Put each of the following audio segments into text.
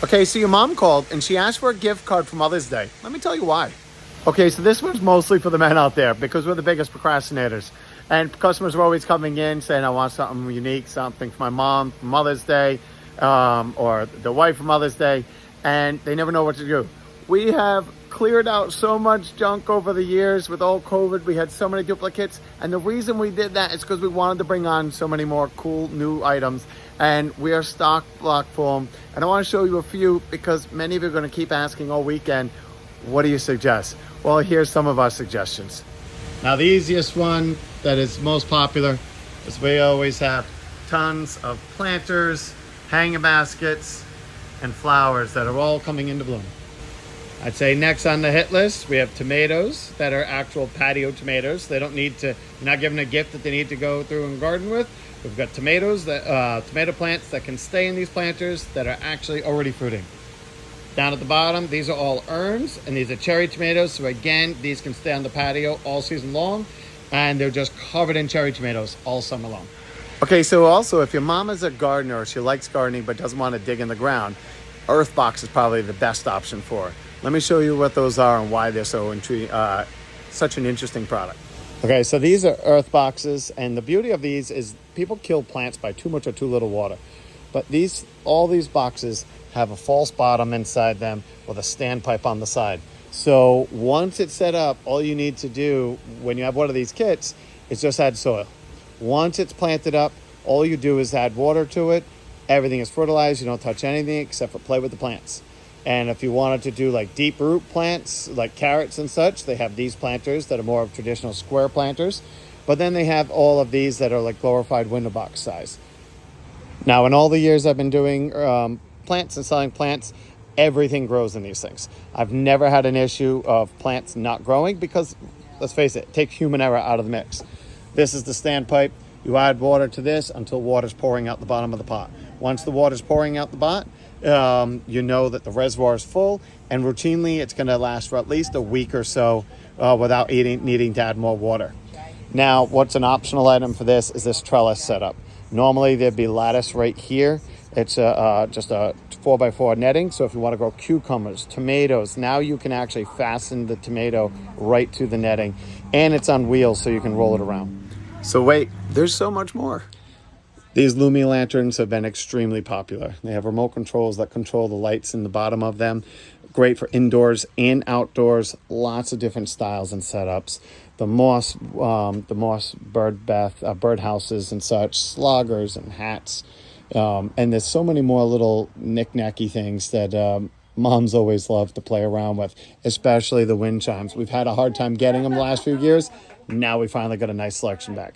Okay, so your mom called and she asked for a gift card for Mother's Day. Let me tell you why. Okay, so this one's mostly for the men out there because we're the biggest procrastinators. And customers are always coming in saying, I want something unique, something for my mom for Mother's Day, or the wife for Mother's Day, and they never know what to do. We have cleared out so much junk over the years with all COVID. We had so many duplicates. And the reason we did that is because we wanted to bring on so many more cool new items. And we are stock block full. And I want to show you a few because many of you are going to keep asking all weekend, what do you suggest? Well, here's some of our suggestions. Now, the easiest one that is most popular is we always have tons of planters, hanging baskets, and flowers that are all coming into bloom. I'd say next on the hit list, we have tomatoes that are actual patio tomatoes. They don't need to, you're not giving a gift that they need to go through and garden with. We've got tomatoes, tomato plants that can stay in these planters that are actually already fruiting. Down at the bottom, these are all urns, and these are cherry tomatoes. So again, these can stay on the patio all season long, and they're just covered in cherry tomatoes all summer long. Okay, so also if your mom is a gardener, she likes gardening but doesn't want to dig in the ground, earth box is probably the best option for her. Let me show you what those are and why they're so such an interesting product. Okay, so these are earth boxes, and the beauty of these is people kill plants by too much or too little water. But all these boxes have a false bottom inside them with a standpipe on the side. So once it's set up, all you need to do when you have one of these kits is just add soil. Once it's planted up, all you do is add water to it. Everything is fertilized. You don't touch anything except for play with the plants. And if you wanted to do like deep root plants, like carrots and such, they have these planters that are more of traditional square planters. But then they have all of these that are like glorified window box size. Now, in all the years I've been doing plants and selling plants, everything grows in these things. I've never had an issue of plants not growing because, let's face it, take human error out of the mix. This is the standpipe. You add water to this until water's pouring out the bottom of the pot. Once the water's pouring out the pot, you know that the reservoir is full, and routinely it's going to last for at least a week or so without needing to add more water. Now, what's an optional item for this is this trellis setup. Normally there'd be lattice right here. It's just a 4x4 netting. So if you want to grow cucumbers, tomatoes, now you can actually fasten the tomato right to the netting, and it's on wheels so you can roll it around. So wait, there's so much more. These Lumi lanterns have been extremely popular. They have remote controls that control the lights in the bottom of them. Great for indoors and outdoors. Lots of different styles and setups. The moss bird houses and such, sloggers and hats. And there's so many more little knick-knacky things that moms always love to play around with, especially the wind chimes. We've had a hard time getting them the last few years. Now we finally got a nice selection back.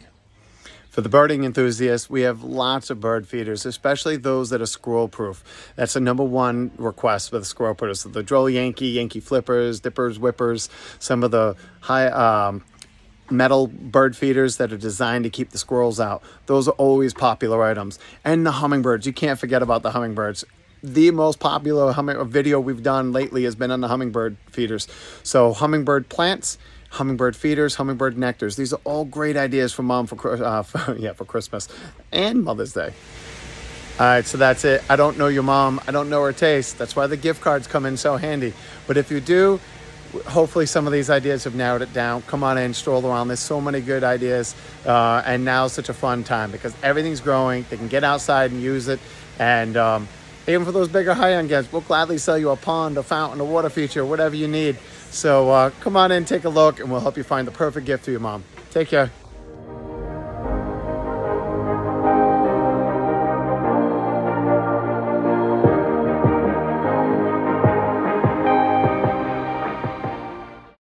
For the birding enthusiasts, we have lots of bird feeders, especially those that are squirrel-proof. That's the number one request for the squirrel feeders. The drill Yankee flippers, dippers, whippers, some of the high metal bird feeders that are designed to keep the squirrels out. Those are always popular items. And the hummingbirds, you can't forget about the hummingbirds. The most popular video we've done lately has been on the hummingbird feeders. So hummingbird plants, hummingbird feeders, hummingbird nectars. These are all great ideas for mom for Christmas and Mother's Day. All right, so that's it. I don't know your mom. I don't know her taste. That's why the gift cards come in so handy. But if you do, hopefully some of these ideas have narrowed it down. Come on in, stroll around. There's so many good ideas. And now's such a fun time because everything's growing. They can get outside and use it. And even for those bigger high-end guests, we'll gladly sell you a pond, a fountain, a water feature, whatever you need. So come on in, take a look, and we'll help you find the perfect gift for your mom. Take care.